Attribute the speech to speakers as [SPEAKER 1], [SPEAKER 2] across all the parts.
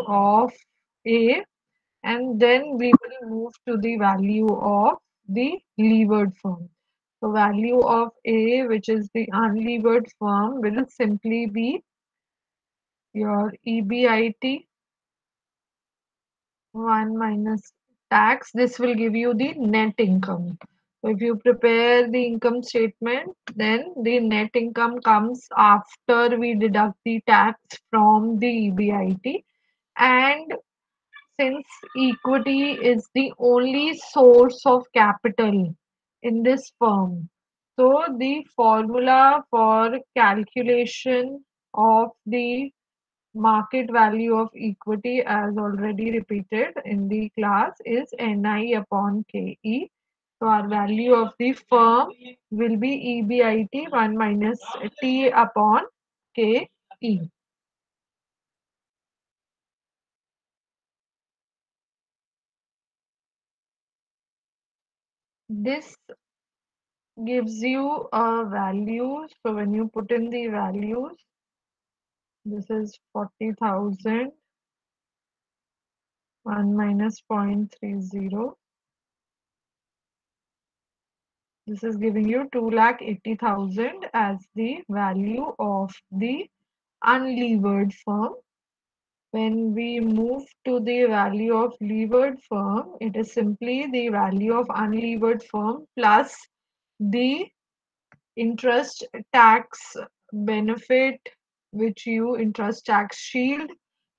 [SPEAKER 1] of A, and then we will move to the value of the levered firm. So value of A, which is the unlevered firm, will simply be your EBIT 1 minus tax. This will give you the net income. So if you prepare the income statement, then the net income comes after we deduct the tax from the EBIT. And since equity is the only source of capital in this firm, so the formula for calculation of the market value of equity, as already repeated in the class, is NI upon KE. So our value of the firm will be EBIT 1 minus T upon KE. This gives you a value. So when you put in the values, this is 40,000, 1 minus 0.30. This is giving you 2,80,000 as the value of the unlevered firm. When we move to the value of levered firm, it is simply the value of unlevered firm plus the interest tax benefit, which you interest tax shield,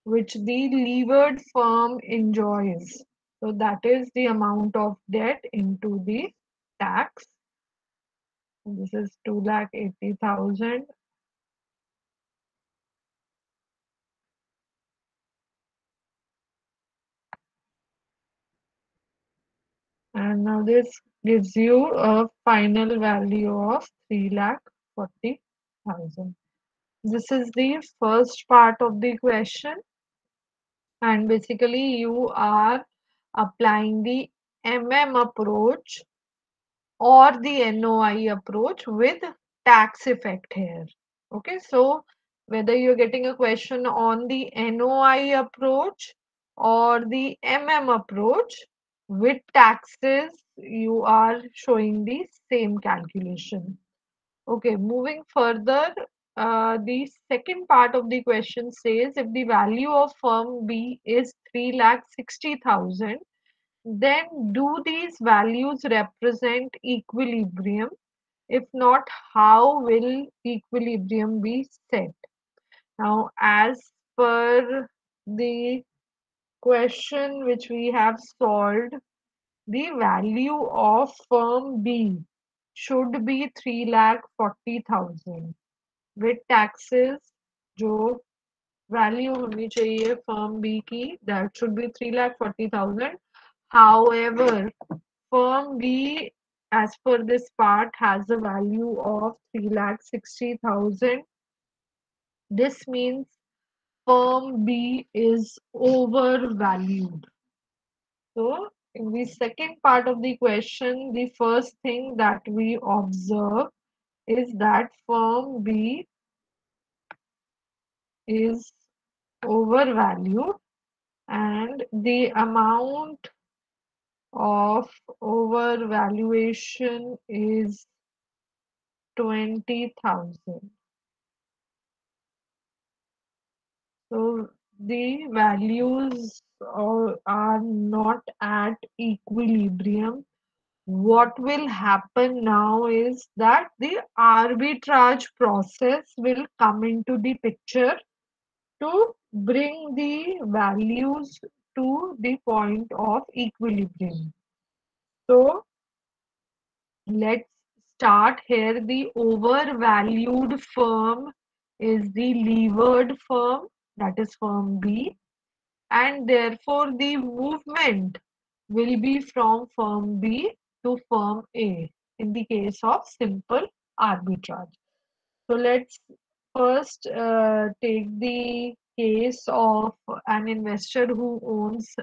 [SPEAKER 1] which the levered firm enjoys. So that is the amount of debt into the tax. This is 2,80,000. And now this gives you a final value of 3,40,000. This is the first part of the question, and basically you are applying the approach or the NOI approach with tax effect here. Okay, so whether you're getting a question on the NOI approach or the approach with taxes, you are showing the same calculation. Okay, moving further, the second part of the question says if the value of firm B is 3,60,000, then do these values represent equilibrium? If not, how will equilibrium be set? Now, as per the question which we have solved, the value of firm B should be 3,40,000 with taxes. जो value होनी चाहिए firm B की, that should be 3,40,000. However, firm B, as per this part, has a value of 3,60,000. This means firm B is overvalued. So, in the second part of the question, the first thing that we observe is that firm B is overvalued, and the amount of overvaluation is 20,000. So the values are not at equilibrium. What will happen now is that the arbitrage process will come into the picture to bring the values to the point of equilibrium. So let's start here. The overvalued firm is the levered firm, that is firm B, and therefore the movement will be from firm B to firm A in the case of simple arbitrage. So let's first take the case of an investor who owns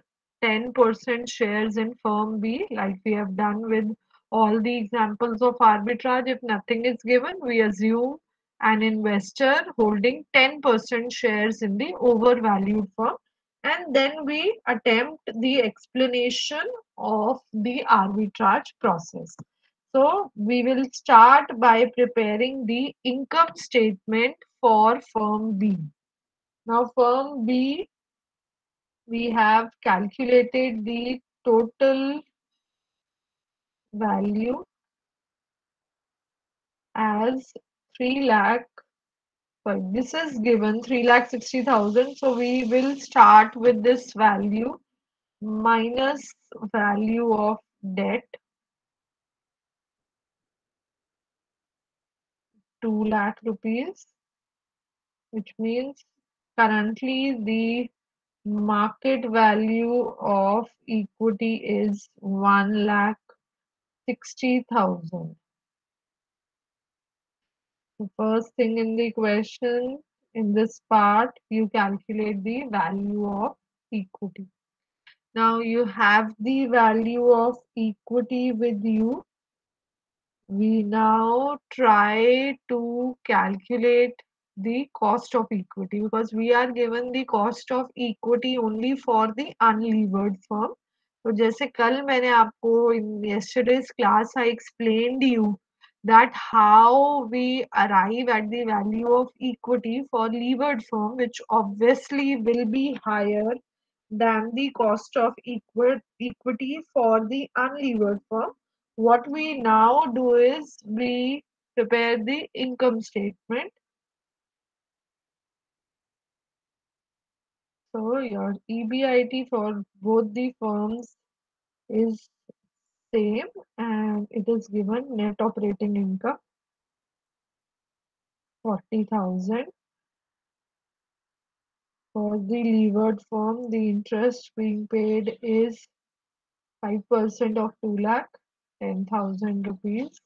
[SPEAKER 1] 10% shares in firm B, like we have done with all the examples of arbitrage. If nothing is given, we assume an investor holding 10% shares in the overvalued firm. and then we attempt the explanation of the arbitrage process. So we will start by preparing the income statement for firm B. Now firm B, we have calculated the total value as 3 lakh. Sorry, this is given 3,60,000. So we will start with this value minus value of debt 2 lakh rupees, which means currently the market value of equity is 1,60,000. The first thing in the question, in this part, you calculate the value of equity. Now you have the value of equity with you. We now try to calculate the cost of equity because we are given the cost of equity only for the unlevered firm. तो जैसे कल मैंने आपको in yesterday's class I explained you that how we arrive at the value of equity for levered firm, which obviously will be higher than the cost of equity for the unlevered firm. What we now do is we prepare the income statement. So your EBIT for both the firms is same and it is given net operating income 40,000. For the levered firm, the interest being paid is 5% of 2 lakh, 10,000 rupees.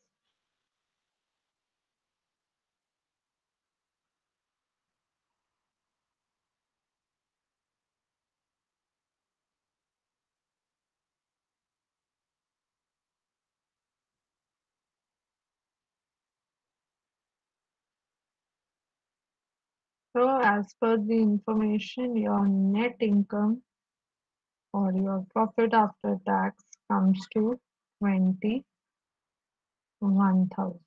[SPEAKER 1] So as per the information, your net income or your profit after tax comes to 21,000.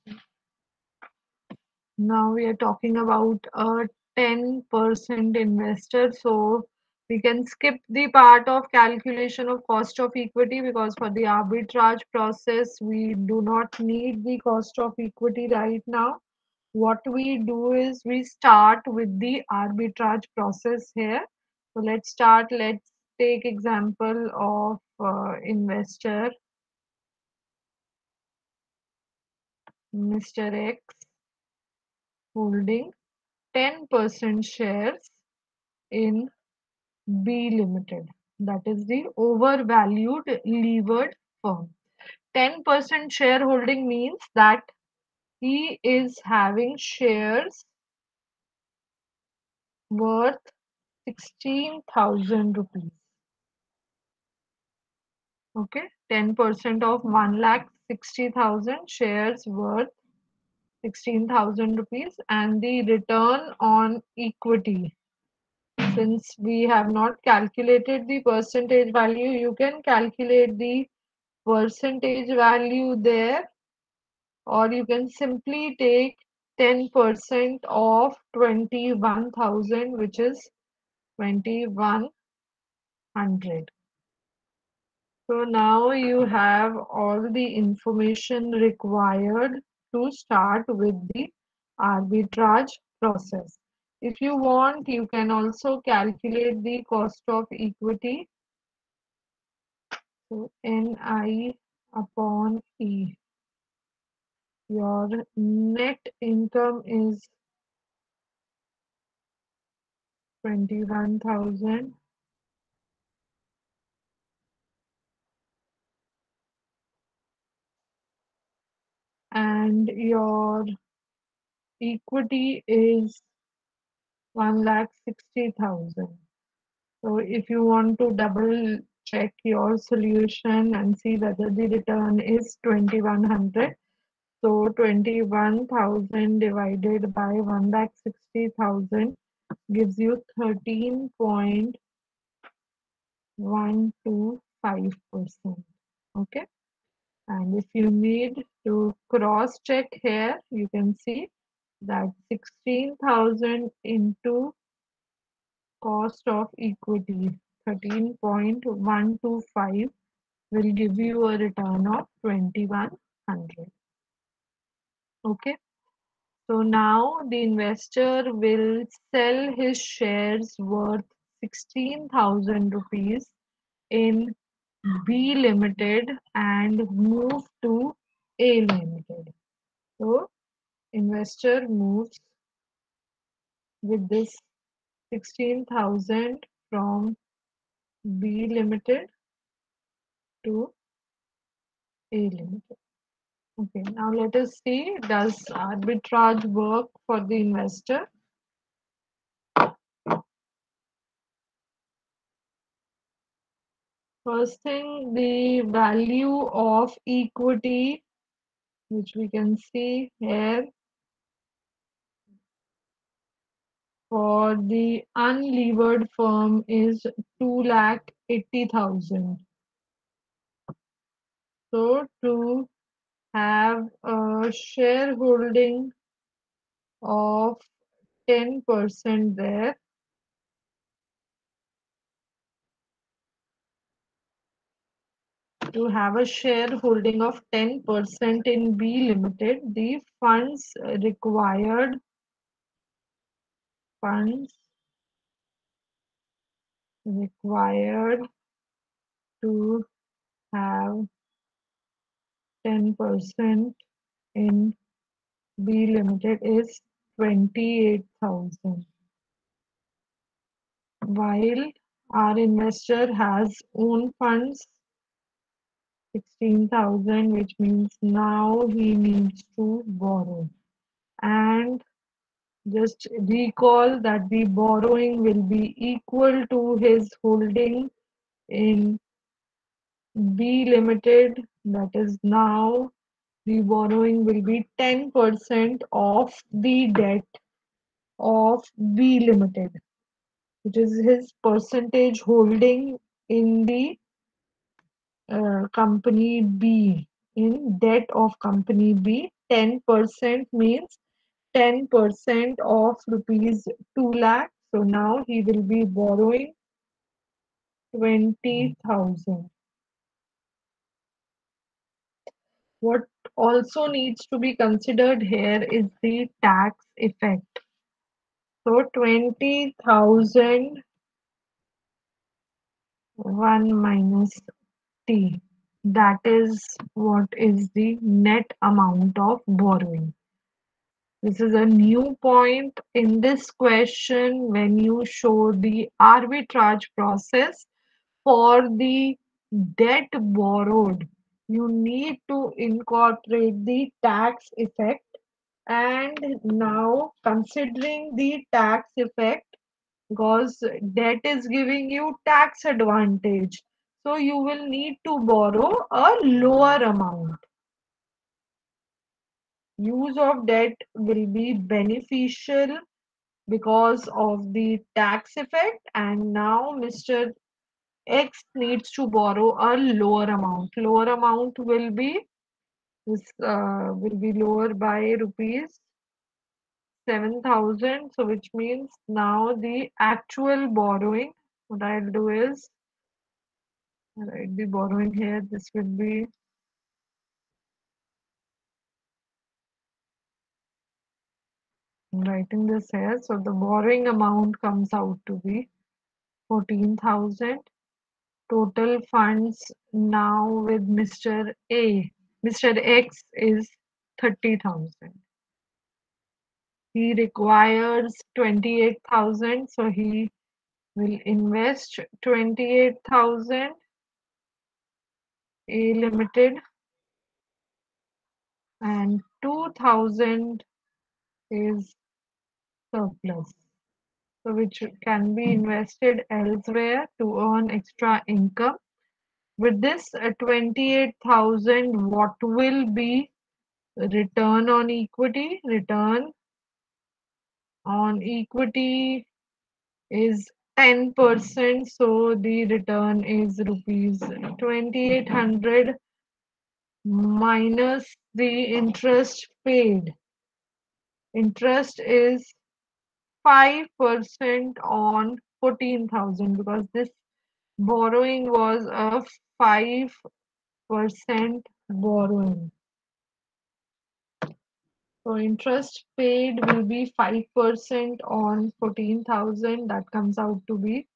[SPEAKER 1] Now we are talking about a 10% investor. So we can skip the part of calculation of cost of equity because for the arbitrage process, we do not need the cost of equity right now. What we do is we start with the arbitrage process here. So let's start. Let's take example of investor Mr. X holding 10% shares in B Limited. That is the overvalued levered firm. 10% shareholding means that he is having shares worth 16,000 rupees. Okay, 10% of 1,60,000 shares worth 16,000 rupees, and the return on equity. Since we have not calculated the percentage value, you can calculate the percentage value there, or you can simply take 10% of 21,000, which is 2,100. So now you have all the information required to start with the arbitrage process. If you want, you can also calculate the cost of equity. So NI upon E. Your net income is 21,000 and your equity is 1,60,000. So if you want to double check your solution and see whether the return is 2,100, so 21,000 divided by 1,60,000 gives you 13.5 1 to 5%. Okay. And if you need to cross check here, you can see that 16,000 into cost of equity 13.125 will give you a return of 2100. Okay. So now the investor will sell his shares worth 16,000 rupees in B Limited and move to A Limited. So investor moves with this 16,000 from B Limited to A Limited. Okay, now let us see, does arbitrage work for the investor? First thing, the value of equity, which we can see here for the unlevered firm is 2,80,000. So to have a shareholding of 10% there, to have a shareholding of 10% in B Limited, the funds required to have 10% in B Limited is 28,000. While our investor has own funds 16,000, which means now he needs to borrow. And just recall that the borrowing will be equal to his holding in B Limited. That is now the borrowing will be 10% of the debt of B Limited, which is his percentage holding in the company B, in debt of company B. 10% means 10% of rupees 2 lakh. So now he will be borrowing 20,000. What also needs to be considered here is the tax effect. So 20,000 1 minus T. That is what is the net amount of borrowing. This is a new point in this question when you show the arbitrage process for the debt borrowed. You need to incorporate the tax effect, and now considering the tax effect, because debt is giving you tax advantage, so you will need to borrow a lower amount. Use of debt will be beneficial because of the tax effect, and now Mr. X needs to borrow a lower amount. Lower amount will be this will be lower by rupees 7,000. So which means now the actual borrowing, what I'll do is write the borrowing here. This will be writing this here. So the borrowing amount comes out to be 14,000. Total funds now with Mr. X is 30,000. He requires 28,000, so he will invest 28,000 A Limited, and 2,000 is surplus, so which can be invested elsewhere to earn extra income. With this 28,000, what will be return on equity? Return on equity is 10%, so the return is rupees 2800 minus the interest paid. Interest is 5% on 14,000 because this borrowing was a 5% borrowing. So interest paid will be 5% on 14,000. That comes out to be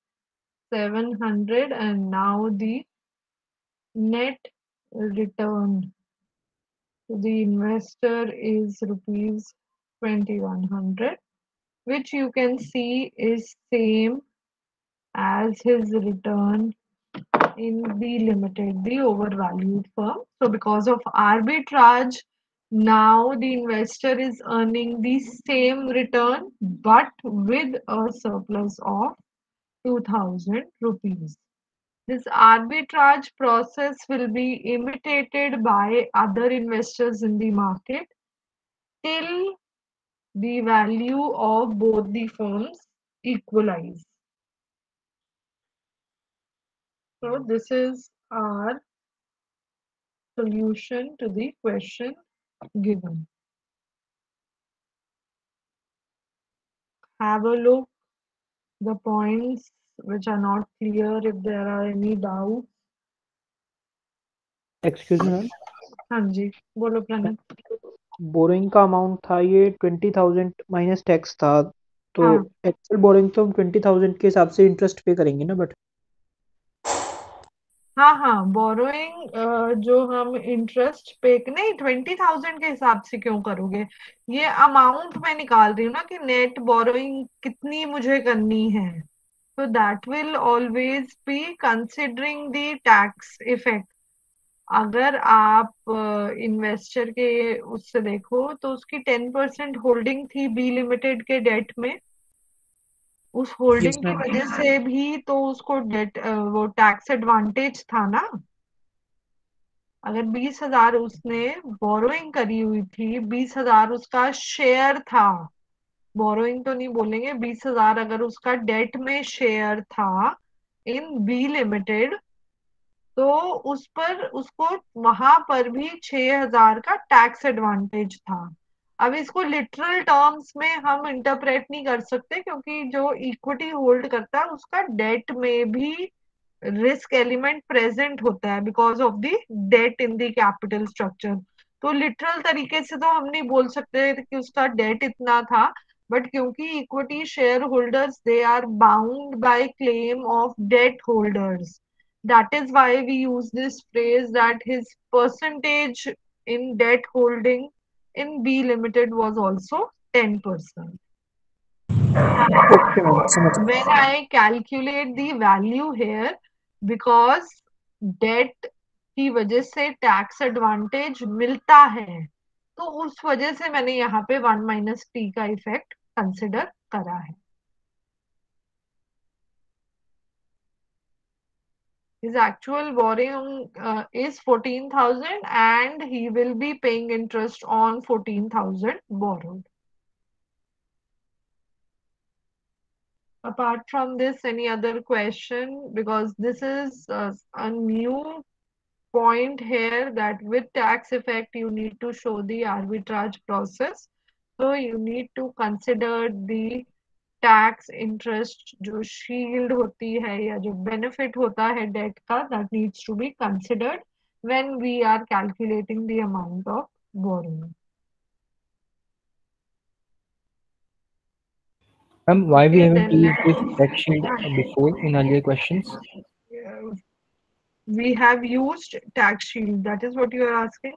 [SPEAKER 1] 700, and now the net return to the investor is rupees 2100, which you can see is same as his return in B Limited, the overvalued firm. So because of arbitrage, now the investor is earning the same return but with a surplus of 2000 rupees. This arbitrage process will be imitated by other investors in the market till the value of both the firms equalize. So this is our solution to the question given. Have a look the points which are not clear. If there are any doubts,
[SPEAKER 2] excuse me ma'am,
[SPEAKER 1] हाँ जी बोलो Pranay.
[SPEAKER 2] Borrowing का amount था ये 20,000 minus tax था, तो
[SPEAKER 1] हाँ
[SPEAKER 2] actual borrowing तो हम 20,000 के हिसाब से इंटरेस्ट पे करेंगे ना, बट
[SPEAKER 1] हाँ हाँ बोरोइंग जो हम इंटरेस्ट पे नहीं 20,000 के हिसाब से क्यों करोगे। ये अमाउंट मैं निकाल रही हूँ ना कि नेट बोरोइंग कितनी मुझे करनी है। So that will always be considering the tax effect. अगर आप इन्वेस्टर के उससे देखो तो उसकी 10% होल्डिंग थी बी लिमिटेड के डेट में। उस
[SPEAKER 2] यस
[SPEAKER 1] होल्डिंग की
[SPEAKER 2] मैम।
[SPEAKER 1] वजह से भी तो उसको डेट वो टैक्स एडवांटेज था ना। अगर 20,000 उसने बोरोइंग करी हुई थी, 20,000 उसका शेयर था, बोरोइंग तो नहीं बोलेंगे, 20,000 अगर उसका डेट में शेयर था इन बी लिमिटेड, तो उस पर उसको वहां पर भी 6,000 का टैक्स एडवांटेज था। अब इसको लिटरल टर्म्स में हम इंटरप्रेट नहीं कर सकते क्योंकि जो इक्विटी होल्ड करता है उसका डेट में भी रिस्क एलिमेंट प्रेजेंट होता है because of the debt in the capital structure. तो लिटरल तरीके से तो हम नहीं बोल सकते कि उसका डेट इतना था, बट क्योंकि equity shareholders they are bound by claim of debt holders, that is why we use this phrase that his percentage in debt holding in B Limited was also 10%.
[SPEAKER 2] Okay ma'am, समझ गया।
[SPEAKER 1] When I calculate the value here, because debt की वजह से tax advantage मिलता है, तो उस वजह से मैंने यहाँ पे 1 माइनस टी का इफेक्ट कंसिडर करा है। His actual borrowing is 14,000 and he will be paying interest on 14,000 borrowed. Apart from this, any other question? Because this is a new point here that with tax effect, you need to show the arbitrage process. So you need to consider the tax interest जो shield होती है या जो benefit होता है debt का, that needs to be considered when we are calculating the amount of borrowing.
[SPEAKER 3] Why we
[SPEAKER 1] okay
[SPEAKER 3] haven't
[SPEAKER 1] then
[SPEAKER 3] used this tax shield
[SPEAKER 1] let's
[SPEAKER 3] before in earlier questions?
[SPEAKER 1] we have used tax shield, that is what you are asking.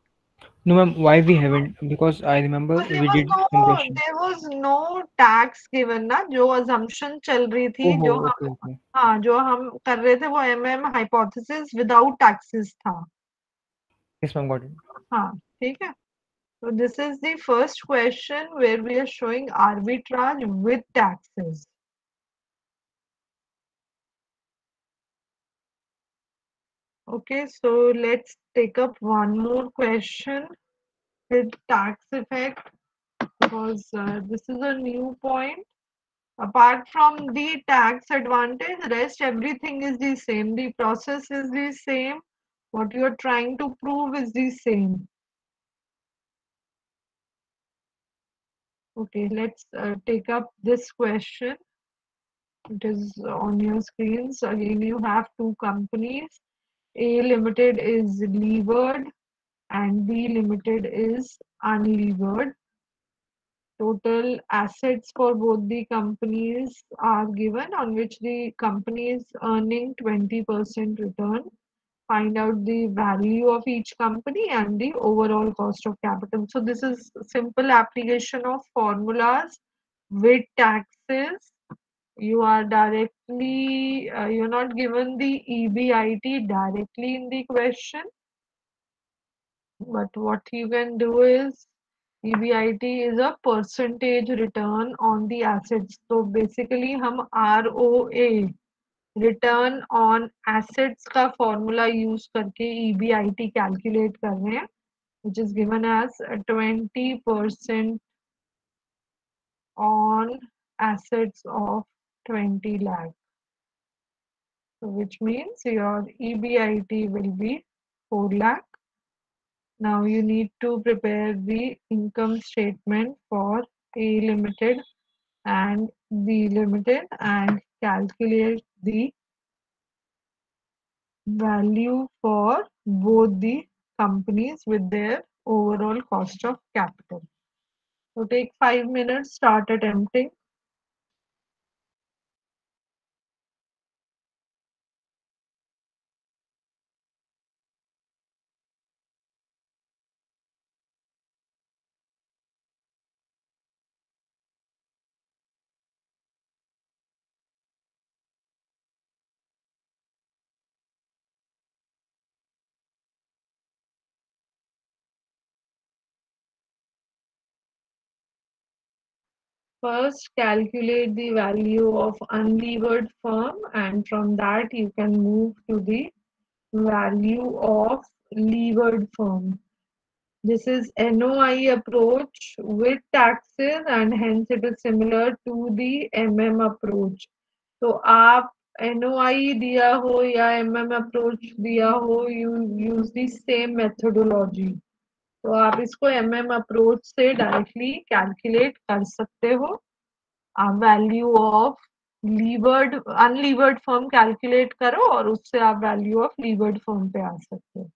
[SPEAKER 3] No, ma'am, why we haven't? Because I remember
[SPEAKER 1] But
[SPEAKER 3] we did some questions.
[SPEAKER 1] there was no tax given ना, जो assumption चल रही थी,
[SPEAKER 3] Oh,
[SPEAKER 1] जो
[SPEAKER 3] okay,
[SPEAKER 1] हम
[SPEAKER 3] okay.
[SPEAKER 1] हाँ जो हम कर रहे थे वो एमएम हाइपोथेसिस विदाउट टैक्सेस था।
[SPEAKER 3] Yes, ma'am, got it.
[SPEAKER 1] हाँ ठीक है। So this is the first question where we are showing arbitrage with taxes. Okay, so let's take up one more question with tax effect because this is a new point. Apart from the tax advantage, rest everything is the same. The process is the same. What you are trying to prove is the same. Okay, let's take up this question. It is on your screens. Again, you have two companies. A Limited is levered and B Limited is unlevered. Total assets for both the companies are given, on which the company is earning 20% return. Find out the value of each company and the overall cost of capital. So this is simple application of formulas with taxes. You are directly, you're not given the EBIT directly in the question, but what you can do is EBIT is a percentage return on the assets. So basically हम ROA return on assets का formula use करके EBIT calculate कर रहे हैं which is given as 20% on assets of 20 lakh. So which means your EBIT will be 4 lakh. Now you need to prepare the income statement for A Limited and B Limited and calculate the value for both the companies with their overall cost of capital. So take 5 minutes, start attempting. First, calculate the value of unlevered firm, and from that you can move to the value of levered firm. This is NOI approach with taxes and hence it is similar to the approach. तो आप NOI दिया हो या approach दिया हो, you use the same methodology. तो आप इसको approach से directly calculate कर सकते हो. Value of levered unlevered firm calculate करो और उससे आप वैल्यू ऑफ लीवर्ड फर्म पे आ सकते हो.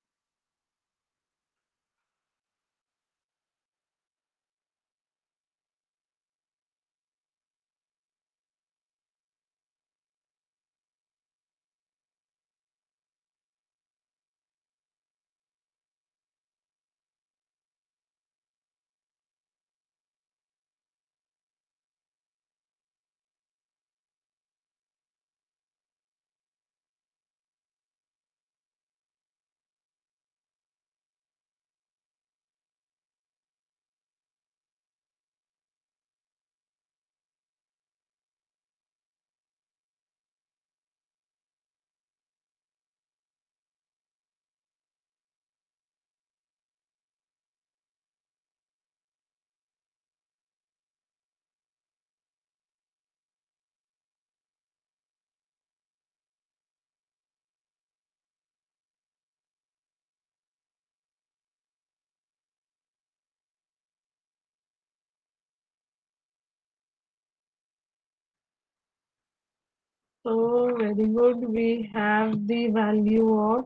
[SPEAKER 1] So very good. We have the value of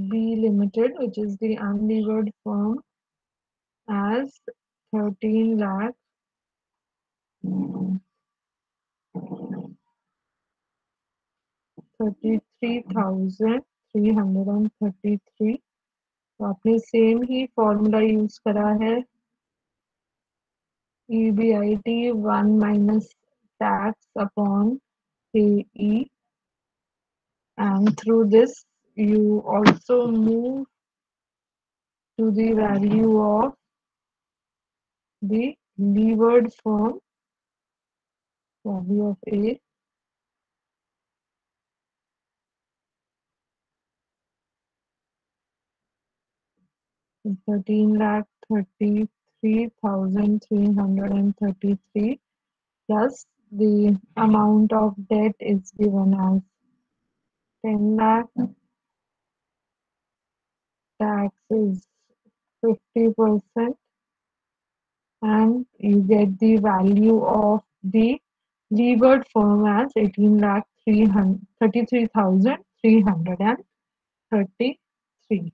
[SPEAKER 1] B Limited, which is the unlevered firm, as 13 lakh 33,333. तो आपने सेम ही फॉर्मूला यूज करा है. EBIT 1 minus tax upon KE, and through this you also move to the value of the levered firm, value of A, is 13 lakh 33 33,333 plus the amount of debt is given as 10 lakh, tax is 50%, and you get the value of the levered firm as 18 lakh 33,333.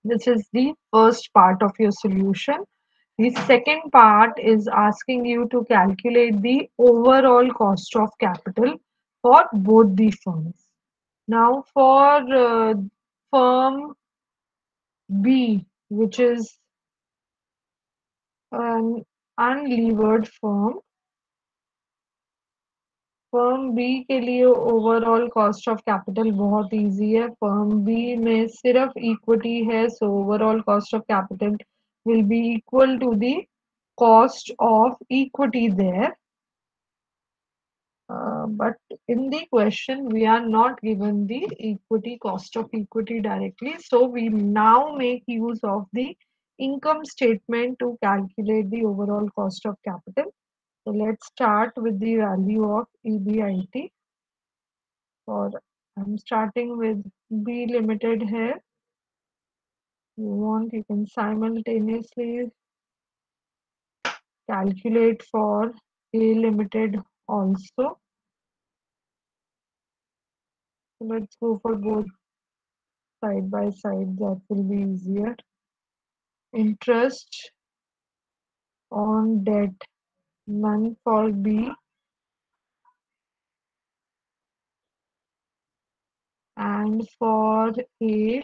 [SPEAKER 1] This is the first part of your solution. The second part is asking you to calculate the overall cost of capital for both the firms. Now for firm B, which is an unlevered firm, firm B के लिए overall cost of capital बहुत easy है. Firm B में सिर्फ इक्विटी है, so overall cost of capital will be equal to the cost of equity there. But in the question, we are not given the equity cost of equity directly. So we now make use of the income statement to calculate the overall cost of capital. So let's start with the value of EBIT. Or I'm starting with B Limited here. You want, you can simultaneously calculate for A Limited also. So let's go for both side by side, that will be easier. Interest on debt, none for B, and for A,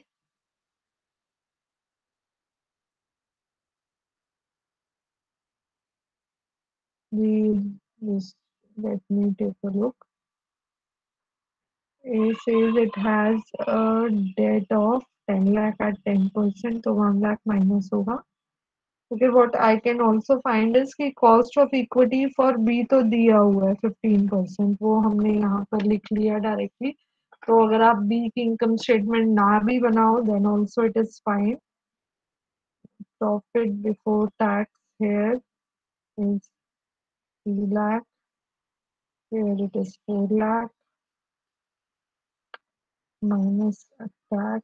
[SPEAKER 1] we just let me take a look. A says it has a debt of 10 lakh at 10%, so 1 lakh minus होगा. Okay, what I can also find is कि cost of equity for B तो दिया हुआ है 15%, वो हमने यहाँ पर लिख लिया डायरेक्टली. तो अगर आप B की इनकम स्टेटमेंट ना भी बनाओ then also it is fine. Profit before tax here is 3 lakh, here it is 4 lakh minus tax.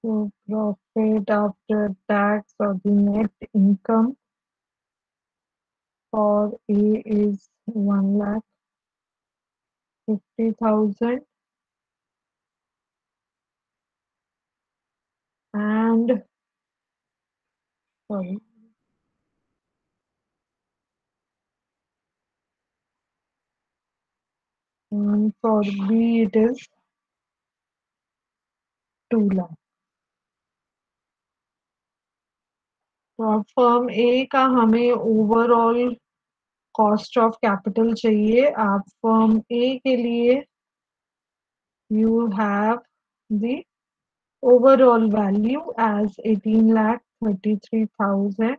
[SPEAKER 1] So profit after tax or the net income for A is 1,50,000, and sorry, and for B it is 2 lakh. तो अब firm ए का हमें overall cost of capital चाहिए. आप firm ए के लिए you have the overall value as 18,33,000.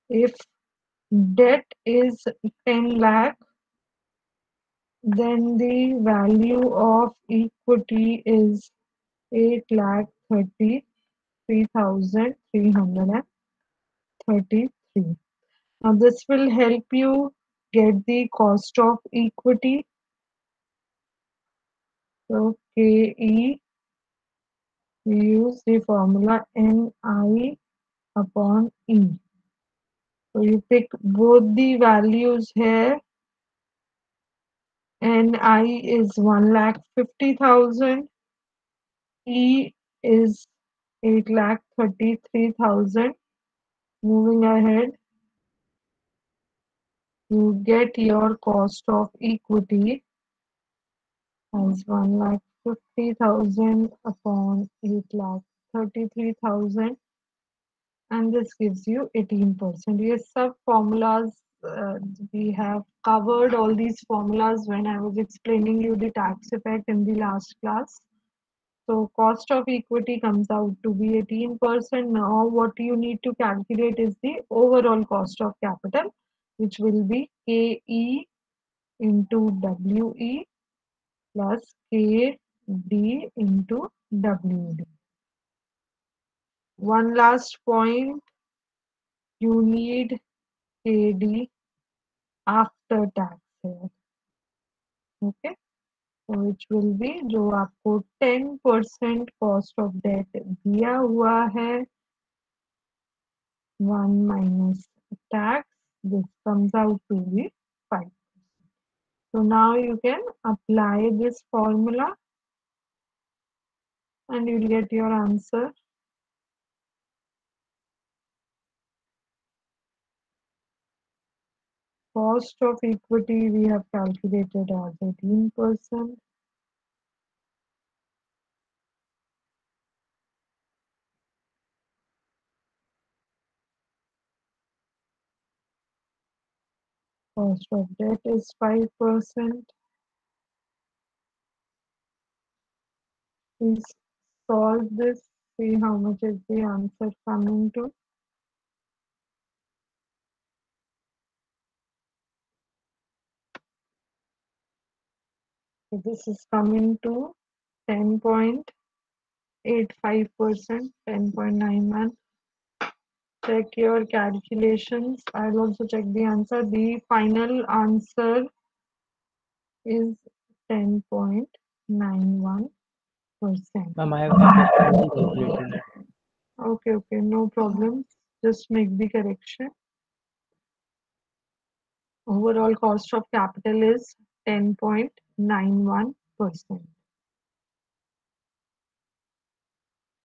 [SPEAKER 1] If debt is 10 lakh, then the value of equity is 8,33,333. Now this will help you get the cost of equity. So KE, we use the formula NI upon E. So you pick both the values here. NI is 1,50,000. E is 8,33,000. Moving ahead, you get your cost of equity as 1,50,000 upon 8,33,000, and this gives you 18%. Yes, sub formulas, we have covered all these formulas when I was explaining you the tax effect in the last class. So cost of equity comes out to be 18%. Now what you need to calculate is the overall cost of capital, which will be KE into WE plus KD into WD. One last point, you need KD after tax here. Okay, so which will be जो आपको 10% cost of debt दिया हुआ है 1 minus tax, this comes out to be 5. So now you can apply this formula and you'll get your answer. Cost of equity we have calculated as 18%. Cost of debt is 5%. Please solve this, see how much is the answer coming to. So this is coming to 10.85%, 10.91. Check your calculations. I'll also check the answer. The final answer is 10.91%.
[SPEAKER 3] Ma'am, I have just already calculated it.
[SPEAKER 1] Okay, no problem. Just make the correction. Overall cost of capital is 10.91%.